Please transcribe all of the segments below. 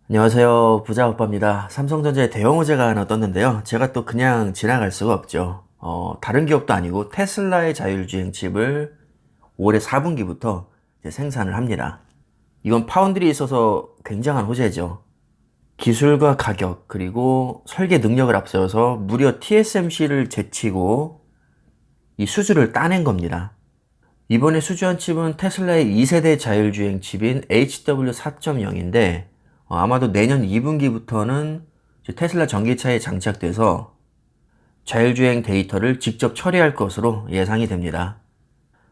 안녕하세요. 부자 오빠입니다. 삼성전자에 대형 호재가 하나 떴는데요. 제가 또 그냥 지나갈 수가 없죠. 다른 기업도 아니고 테슬라의 자율주행 칩을 올해 4분기부터 생산을 합니다. 이건 파운드리에 있어서 굉장한 호재죠. 기술과 가격, 그리고 설계 능력을 앞세워서 무려 TSMC를 제치고 이 수주를 따낸 겁니다. 이번에 수주한 칩은 테슬라의 2세대 자율주행 칩인 HW4.0인데 아마도 내년 2분기부터는 테슬라 전기차에 장착돼서 자율주행 데이터를 직접 처리할 것으로 예상이 됩니다.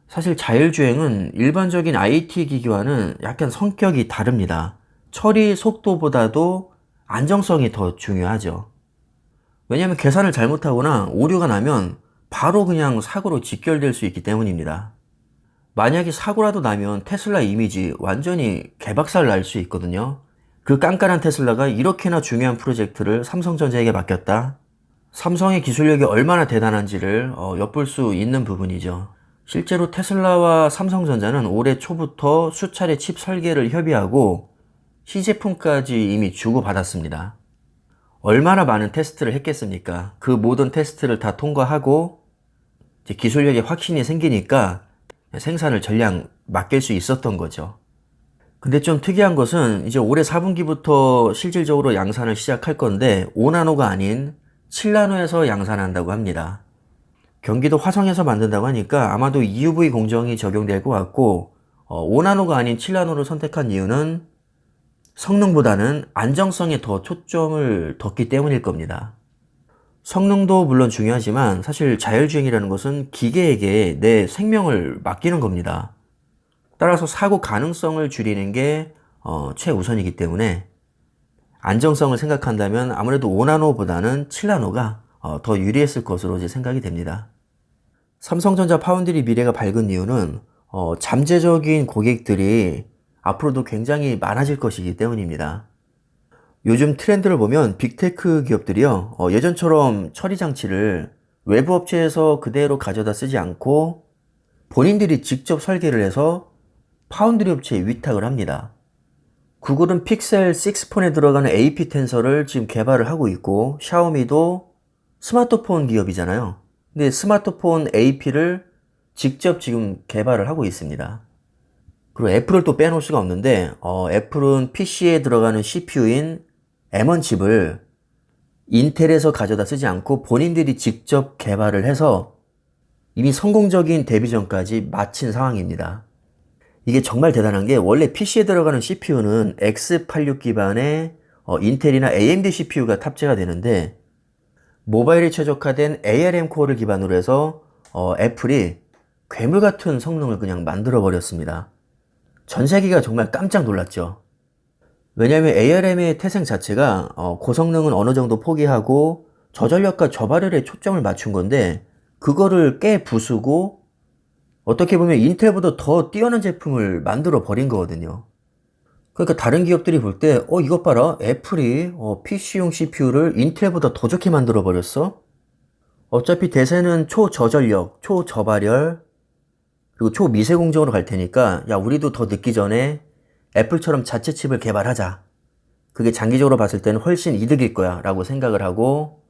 사실 자율주행은 일반적인 IT 기기와는 약간 성격이 다릅니다. 처리 속도보다도 안정성이 더 중요하죠. 왜냐하면 계산을 잘못하거나 오류가 나면 바로 그냥 사고로 직결될 수 있기 때문입니다. 만약에 사고라도 나면 테슬라 이미지 완전히 개박살 날 수 있거든요. 그 깐깐한 테슬라가 이렇게나 중요한 프로젝트를 삼성전자에게 맡겼다. 삼성의 기술력이 얼마나 대단한지를 엿볼 수 있는 부분이죠. 실제로 테슬라와 삼성전자는 올해 초부터 수차례 칩 설계를 협의하고 시제품까지 이미 주고받았습니다. 얼마나 많은 테스트를 했겠습니까? 그 모든 테스트를 다 통과하고 기술력에 확신이 생기니까 생산을 전량 맡길 수 있었던 거죠. 근데 좀 특이한 것은 이제 올해 4분기부터 실질적으로 양산을 시작할 건데 5나노가 아닌 7나노에서 양산한다고 합니다. 경기도 화성에서 만든다고 하니까 아마도 EUV 공정이 적용될 것 같고 5나노가 아닌 7나노를 선택한 이유는 성능보다는 안정성에 더 초점을 뒀기 때문일 겁니다. 성능도 물론 중요하지만 사실 자율주행이라는 것은 기계에게 내 생명을 맡기는 겁니다. 따라서 사고 가능성을 줄이는 게 최우선이기 때문에 안정성을 생각한다면 아무래도 5나노보다는 7나노가 더 유리했을 것으로 이제 생각이 됩니다. 삼성전자 파운드리 미래가 밝은 이유는 잠재적인 고객들이 앞으로도 굉장히 많아질 것이기 때문입니다. 요즘 트렌드를 보면 빅테크 기업들이요, 예전처럼 처리 장치를 외부 업체에서 그대로 가져다 쓰지 않고 본인들이 직접 설계를 해서 파운드리 업체에 위탁을 합니다. 구글은 픽셀 6 폰에 들어가는 AP 텐서를 지금 개발을 하고 있고, 샤오미도 스마트폰 기업이잖아요. 근데 스마트폰 AP를 직접 지금 개발을 하고 있습니다. 그리고 애플을 또 빼놓을 수가 없는데, 애플은 PC에 들어가는 CPU인 M1 칩을 인텔에서 가져다 쓰지 않고 본인들이 직접 개발을 해서 이미 성공적인 데뷔전까지 마친 상황입니다. 이게 정말 대단한 게 원래 PC에 들어가는 CPU는 X86 기반의 인텔이나 AMD CPU가 탑재가 되는데 모바일에 최적화된 ARM 코어를 기반으로 해서 애플이 괴물 같은 성능을 그냥 만들어 버렸습니다. 전 세계가 정말 깜짝 놀랐죠. 왜냐하면 ARM의 태생 자체가 고성능은 어느 정도 포기하고 저전력과 저발열에 초점을 맞춘 건데 그거를 깨 부수고 어떻게 보면 인텔보다 더 뛰어난 제품을 만들어 버린 거거든요. 그러니까 다른 기업들이 볼 때, 이것 봐라. 애플이 PC용 CPU를 인텔보다 더 좋게 만들어 버렸어? 어차피 대세는 초저전력, 초저발열, 그리고 초미세 공정으로 갈 테니까, 야, 우리도 더 늦기 전에 애플처럼 자체 칩을 개발하자. 그게 장기적으로 봤을 때는 훨씬 이득일 거야. 라고 생각을 하고,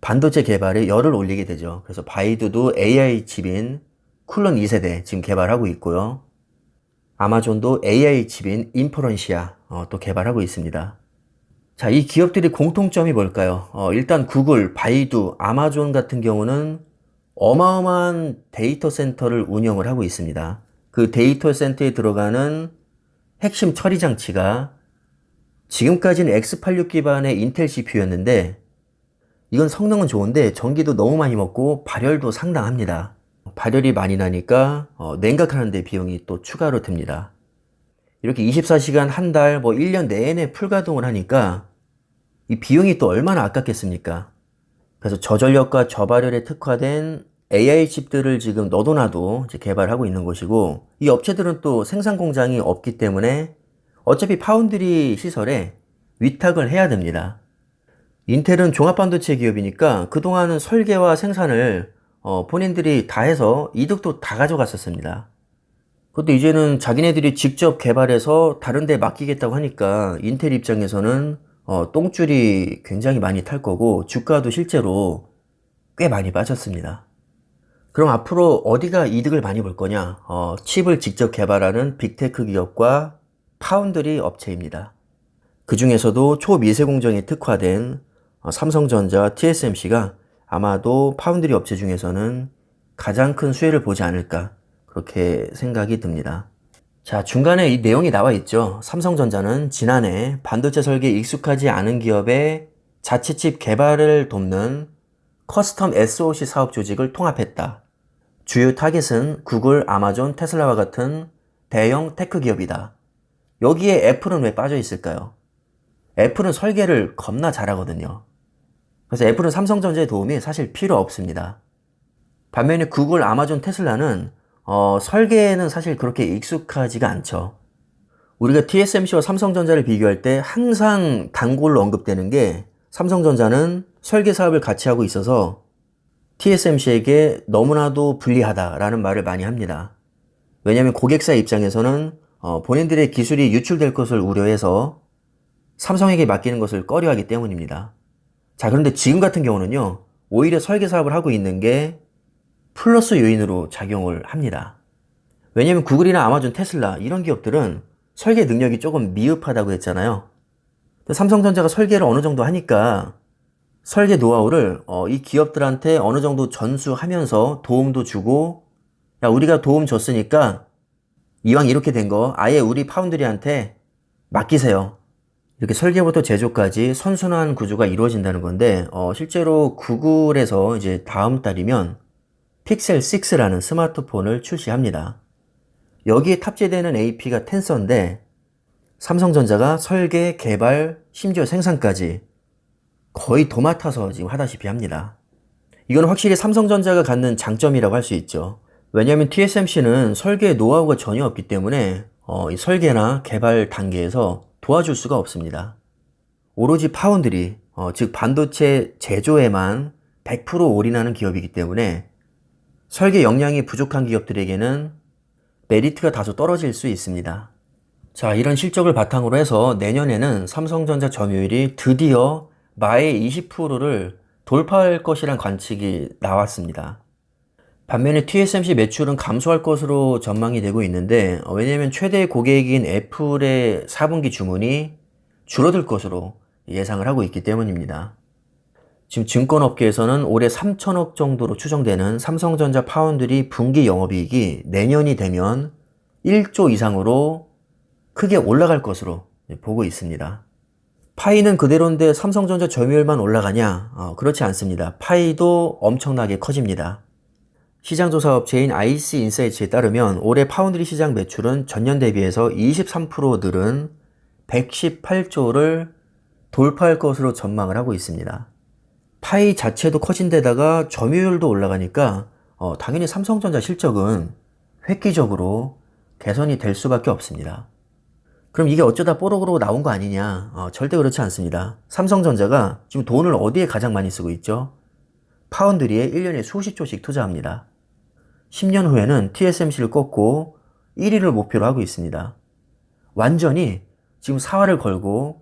반도체 개발에 열을 올리게 되죠. 그래서 바이두도 AI 칩인 쿨런 2세대 지금 개발하고 있고요. 아마존도 AI 칩인 인퍼런시아 또 개발하고 있습니다. 자, 이 기업들의 공통점이 뭘까요? 일단 구글, 바이두, 아마존 같은 경우는 어마어마한 데이터 센터를 운영을 하고 있습니다. 그 데이터 센터에 들어가는 핵심 처리 장치가 지금까지는 X86 기반의 인텔 CPU였는데 이건 성능은 좋은데 전기도 너무 많이 먹고 발열도 상당합니다. 발열이 많이 나니까 냉각하는 데 비용이 또 추가로 듭니다. 이렇게 24시간 한 달, 1년 내내 풀가동을 하니까 이 비용이 또 얼마나 아깝겠습니까? 그래서 저전력과 저발열에 특화된 AI 칩들을 지금 너도나도 이제 개발하고 있는 것이고 이 업체들은 또 생산 공장이 없기 때문에 어차피 파운드리 시설에 위탁을 해야 됩니다. 인텔은 종합반도체 기업이니까 그동안은 설계와 생산을 본인들이 다 해서 이득도 다 가져갔었습니다. 근데 이제는 자기네들이 직접 개발해서 다른 데 맡기겠다고 하니까 인텔 입장에서는 똥줄이 굉장히 많이 탈 거고 주가도 실제로 꽤 많이 빠졌습니다. 그럼 앞으로 어디가 이득을 많이 볼 거냐? 칩을 직접 개발하는 빅테크 기업과 파운드리 업체입니다. 그 중에서도 초미세공정에 특화된 삼성전자, TSMC가 아마도 파운드리 업체 중에서는 가장 큰 수혜를 보지 않을까 그렇게 생각이 듭니다. 자, 중간에 이 내용이 나와 있죠. 삼성전자는 지난해 반도체 설계에 익숙하지 않은 기업의 자체 칩 개발을 돕는 커스텀 SoC 사업 조직을 통합했다. 주요 타겟은 구글, 아마존, 테슬라와 같은 대형 테크 기업이다. 여기에 애플은 왜 빠져 있을까요? 애플은 설계를 겁나 잘하거든요. 그래서 애플은 삼성전자의 도움이 사실 필요 없습니다. 반면에 구글, 아마존, 테슬라는 설계에는 사실 그렇게 익숙하지가 않죠. 우리가 TSMC와 삼성전자를 비교할 때 항상 단골로 언급되는 게 삼성전자는 설계 사업을 같이 하고 있어서 TSMC에게 너무나도 불리하다라는 말을 많이 합니다. 왜냐하면 고객사 입장에서는 본인들의 기술이 유출될 것을 우려해서 삼성에게 맡기는 것을 꺼려하기 때문입니다. 자, 그런데 지금 같은 경우는요, 오히려 설계 사업을 하고 있는 게 플러스 요인으로 작용을 합니다. 왜냐면 구글이나 아마존, 테슬라 이런 기업들은 설계 능력이 조금 미흡하다고 했잖아요. 삼성전자가 설계를 어느 정도 하니까 설계 노하우를 이 기업들한테 어느 정도 전수하면서 도움도 주고, 야, 우리가 도움 줬으니까 이왕 이렇게 된 거 아예 우리 파운드리한테 맡기세요. 이렇게 설계부터 제조까지 선순환 구조가 이루어진다는 건데, 실제로 구글에서 이제 다음 달이면 픽셀 6라는 스마트폰을 출시합니다. 여기에 탑재되는 AP가 텐서인데 삼성전자가 설계, 개발, 심지어 생산까지 거의 도맡아서 지금 하다시피 합니다. 이건 확실히 삼성전자가 갖는 장점이라고 할 수 있죠. 왜냐하면 TSMC는 설계 노하우가 전혀 없기 때문에 이 설계나 개발 단계에서 도와줄 수가 없습니다. 오로지 파운드리, 즉 반도체 제조에만 100% 올인하는 기업이기 때문에 설계 역량이 부족한 기업들에게는 메리트가 다소 떨어질 수 있습니다. 자, 이런 실적을 바탕으로 해서 내년에는 삼성전자 점유율이 드디어 마의 20%를 돌파할 것이란 관측이 나왔습니다. 반면에 TSMC 매출은 감소할 것으로 전망이 되고 있는데, 왜냐하면 최대 고객인 애플의 4분기 주문이 줄어들 것으로 예상을 하고 있기 때문입니다. 지금 증권업계에서는 올해 3천억 정도로 추정되는 삼성전자 파운드리 분기 영업이익이 내년이 되면 1조 이상으로 크게 올라갈 것으로 보고 있습니다. 파이는 그대로인데 삼성전자 점유율만 올라가냐? 그렇지 않습니다. 파이도 엄청나게 커집니다. 시장조사업체인 IC인사이츠에 따르면 올해 파운드리 시장 매출은 전년 대비해서 23% 늘은 118조를 돌파할 것으로 전망을 하고 있습니다. 파이 자체도 커진 데다가 점유율도 올라가니까 당연히 삼성전자 실적은 획기적으로 개선이 될 수밖에 없습니다. 그럼 이게 어쩌다 뽀록으로 나온 거 아니냐? 절대 그렇지 않습니다. 삼성전자가 지금 돈을 어디에 가장 많이 쓰고 있죠? 파운드리에 1년에 수십 조씩 투자합니다. 10년 후에는 TSMC를 꺾고 1위를 목표로 하고 있습니다. 완전히 지금 사활을 걸고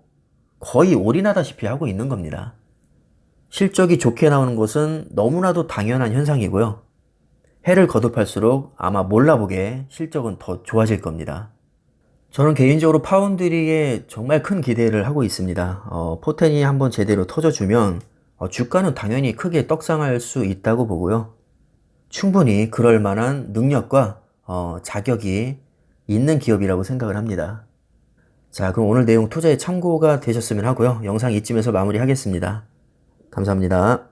거의 올인하다시피 하고 있는 겁니다. 실적이 좋게 나오는 것은 너무나도 당연한 현상이고요. 해를 거듭할수록 아마 몰라보게 실적은 더 좋아질 겁니다. 저는 개인적으로 파운드리에 정말 큰 기대를 하고 있습니다. 포텐이 한번 제대로 터져주면 주가는 당연히 크게 떡상할 수 있다고 보고요. 충분히 그럴 만한 능력과 자격이 있는 기업이라고 생각을 합니다. 자, 그럼 오늘 내용 투자에 참고가 되셨으면 하고요. 영상 이쯤에서 마무리하겠습니다. 감사합니다.